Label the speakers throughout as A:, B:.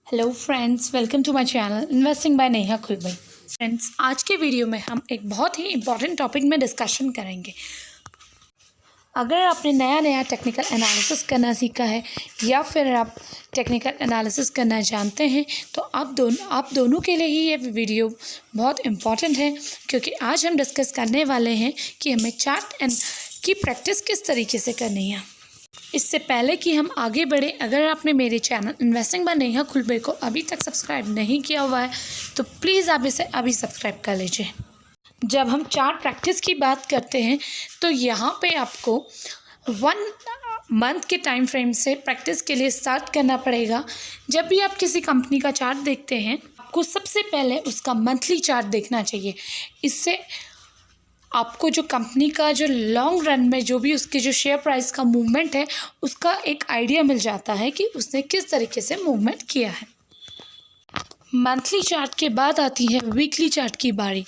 A: Hello friends, welcome to my channel investing by Neha Khulbai. Friends, आज के video में हम एक बहुत ही इम्पॉर्टेंट टॉपिक में डिस्कशन करेंगे। अगर आपने नया टेक्निकल एनालिसिस करना सीखा है या फिर आप टेक्निकल एनालिसिस करना जानते हैं तो आप दोनों के लिए ही ये वीडियो बहुत इम्पॉर्टेंट है, क्योंकि आज हम डिस्कस करने वाले हैं कि हमें चार्ट एंड की प्रैक्टिस किस तरीके से करनी है। इससे पहले कि हम आगे बढ़े, अगर आपने मेरे चैनल इन्वेस्टिंग बाय नेहा खुलबे को अभी तक सब्सक्राइब नहीं किया हुआ है तो प्लीज़ आप इसे अभी सब्सक्राइब कर लीजिए। जब हम चार्ट प्रैक्टिस की बात करते हैं तो यहाँ पे आपको 1 मंथ के टाइम फ्रेम से प्रैक्टिस के लिए स्टार्ट करना पड़ेगा। जब भी आप किसी कंपनी का चार्ट देखते हैं, आपको सबसे पहले उसका मंथली चार्ट देखना चाहिए। इससे आपको जो कंपनी का जो लॉन्ग रन में जो भी उसके जो शेयर प्राइस का मूवमेंट है उसका एक आइडिया मिल जाता है कि उसने किस तरीके से मूवमेंट किया है। मंथली चार्ट के बाद आती है वीकली चार्ट की बारी।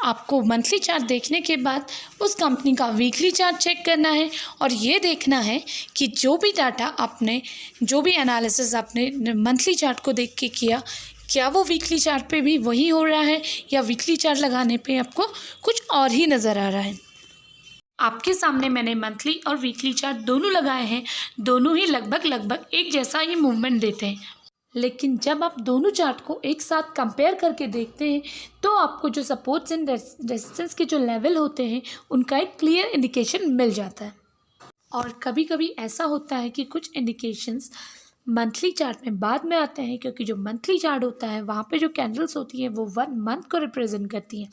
A: आपको मंथली चार्ट देखने के बाद उस कंपनी का वीकली चार्ट चेक करना है और ये देखना है कि जो भी डाटा आपने जो भी एनालिसिस आपने मंथली चार्ट को देख के किया, क्या वो वीकली चार्ट पे भी वही हो रहा है या वीकली चार्ट लगाने पे आपको कुछ और ही नज़र आ रहा है। आपके सामने मैंने मंथली और वीकली चार्ट दोनों लगाए हैं। दोनों ही लगभग एक जैसा ही मूवमेंट देते हैं, लेकिन जब आप दोनों चार्ट को एक साथ कंपेयर करके देखते हैं तो आपको जो सपोर्ट्स एंड रेजिस्टेंस के जो लेवल होते हैं उनका एक क्लियर इंडिकेशन मिल जाता है। और कभी कभी ऐसा होता है कि कुछ इंडिकेशंस मंथली चार्ट में बाद में आते हैं, क्योंकि जो मंथली चार्ट होता है वहाँ पे जो कैंडल्स होती हैं वो 1 मंथ को रिप्रेजेंट करती हैं।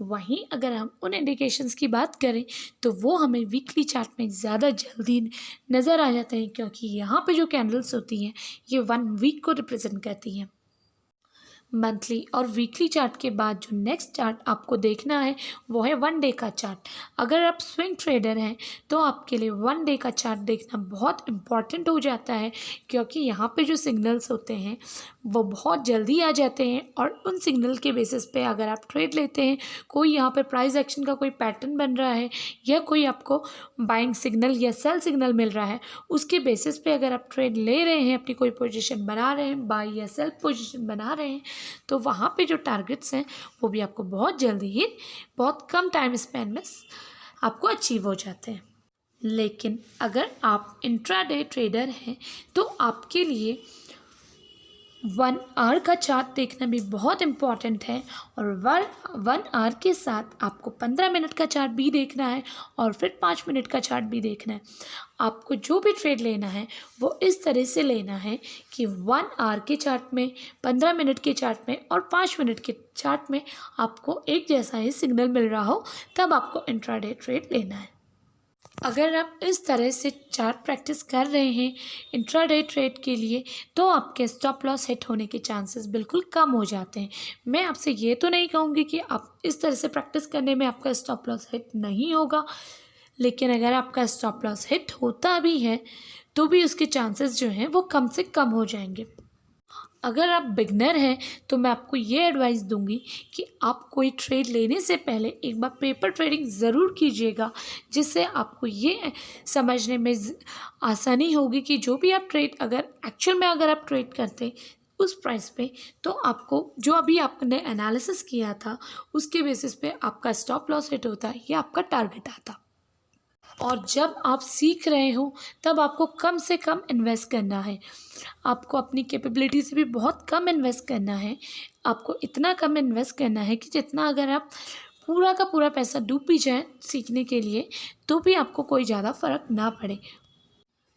A: वहीं अगर हम उन इंडिकेशंस की बात करें तो वो हमें वीकली चार्ट में ज़्यादा जल्दी नज़र आ जाते हैं, क्योंकि यहाँ पे जो कैंडल्स होती हैं ये 1 वीक को रिप्रेजेंट करती हैं। मंथली और वीकली चार्ट के बाद जो नेक्स्ट चार्ट आपको देखना है वो है 1 डे का चार्ट। अगर आप स्विंग ट्रेडर हैं तो आपके लिए 1 डे का चार्ट देखना बहुत इम्पॉर्टेंट हो जाता है, क्योंकि यहाँ पे जो सिग्नल्स होते हैं वो बहुत जल्दी आ जाते हैं और उन सिग्नल के बेसिस पे अगर आप ट्रेड लेते हैं, कोई यहाँ पर प्राइस एक्शन का कोई पैटर्न बन रहा है या कोई आपको बाइंग सिग्नल या सेल सिग्नल मिल रहा है, उसके बेसिस पे अगर आप ट्रेड ले रहे हैं, अपनी कोई पोजीशन बना रहे हैं, बाई या सेल पोजीशन बना रहे हैं, तो वहाँ पे जो टारगेट्स हैं वो भी आपको बहुत जल्दी ही बहुत कम टाइम स्पैन में आपको अचीव हो जाते हैं। लेकिन अगर आप इंट्राडे ट्रेडर हैं तो आपके लिए 1 आवर का चार्ट देखना भी बहुत इम्पॉर्टेंट है, और 1 आवर के साथ आपको 15 मिनट का चार्ट भी देखना है और फिर 5 मिनट का चार्ट भी देखना है। आपको जो भी ट्रेड लेना है वो इस तरह से लेना है कि 1 आवर के चार्ट में, 15 मिनट के चार्ट में और 5 मिनट के चार्ट में आपको एक जैसा ही सिग्नल मिल रहा हो, तब आपको इंट्राडे ट्रेड लेना है। अगर आप इस तरह से चार्ट प्रैक्टिस कर रहे हैं इंट्राडे ट्रेड के लिए तो आपके स्टॉप लॉस हिट होने के चांसेस बिल्कुल कम हो जाते हैं। मैं आपसे ये तो नहीं कहूँगी कि आप इस तरह से प्रैक्टिस करने में आपका स्टॉप लॉस हिट नहीं होगा, लेकिन अगर आपका स्टॉप लॉस हिट होता भी है तो भी उसके चांसेस जो हैं वो कम से कम हो जाएंगे। अगर आप बिगनर हैं तो मैं आपको ये एडवाइस दूंगी कि आप कोई ट्रेड लेने से पहले एक बार पेपर ट्रेडिंग ज़रूर कीजिएगा, जिससे आपको ये समझने में आसानी होगी कि जो भी आप ट्रेड एक्चुअल में अगर आप ट्रेड करते उस प्राइस पे, तो आपको जो अभी आपने एनालिसिस किया था उसके बेसिस पे आपका स्टॉप लॉस हिट होता है या आपका टारगेट आता। और जब आप सीख रहे हो तब आपको कम से कम इन्वेस्ट करना है। आपको अपनी कैपेबिलिटी से भी बहुत कम इन्वेस्ट करना है। आपको इतना कम इन्वेस्ट करना है कि जितना अगर आप पूरा का पूरा पैसा डूब भी जाए सीखने के लिए तो भी आपको कोई ज़्यादा फ़र्क ना पड़े।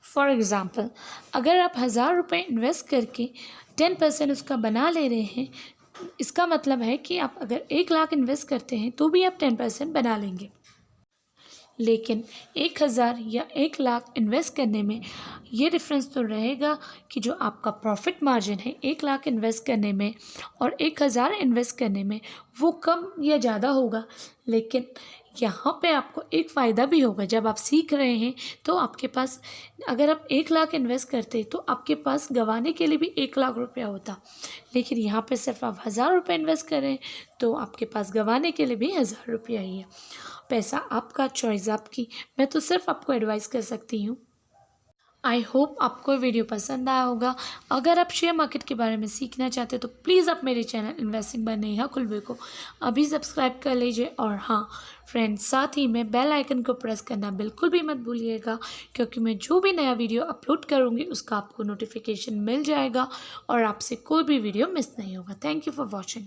A: फॉर एग्ज़ाम्पल, अगर आप 1000 रुपये इन्वेस्ट करके 10% उसका बना ले रहे हैं, इसका मतलब है कि आप अगर 1 लाख इन्वेस्ट करते हैं तो भी आप 10% बना लेंगे। लेकिन 1000 या 1 लाख इन्वेस्ट करने में ये डिफरेंस तो रहेगा कि जो आपका प्रॉफिट मार्जिन है 1 लाख इन्वेस्ट करने में और 1000 इन्वेस्ट करने में वो कम या ज़्यादा होगा। लेकिन यहाँ पे आपको एक फ़ायदा भी होगा, जब आप सीख रहे हैं तो आपके पास अगर आप 1 लाख इन्वेस्ट करते तो आपके पास गंवाने के लिए भी 1 लाख रुपया होता, लेकिन यहाँ पे सिर्फ आप 1000 रुपये इन्वेस्ट करें तो आपके पास गंवाने के लिए भी 1000 रुपया ही है। पैसा आपका, चॉइस आपकी। मैं तो सिर्फ आपको एडवाइस कर सकती हूँ। आई होप आपको वीडियो पसंद आया होगा। अगर आप शेयर मार्केट के बारे में सीखना चाहते हो तो प्लीज़ आप मेरे चैनल इन्वेस्टिंग बाय नेहा खुलवे को अभी सब्सक्राइब कर लीजिए। और हाँ फ्रेंड्स, साथ ही में बेल आइकन को प्रेस करना बिल्कुल भी मत भूलिएगा, क्योंकि मैं जो भी नया वीडियो अपलोड करूँगी उसका आपको नोटिफिकेशन मिल जाएगा और आपसे कोई भी वीडियो मिस नहीं होगा। Thank you for watching.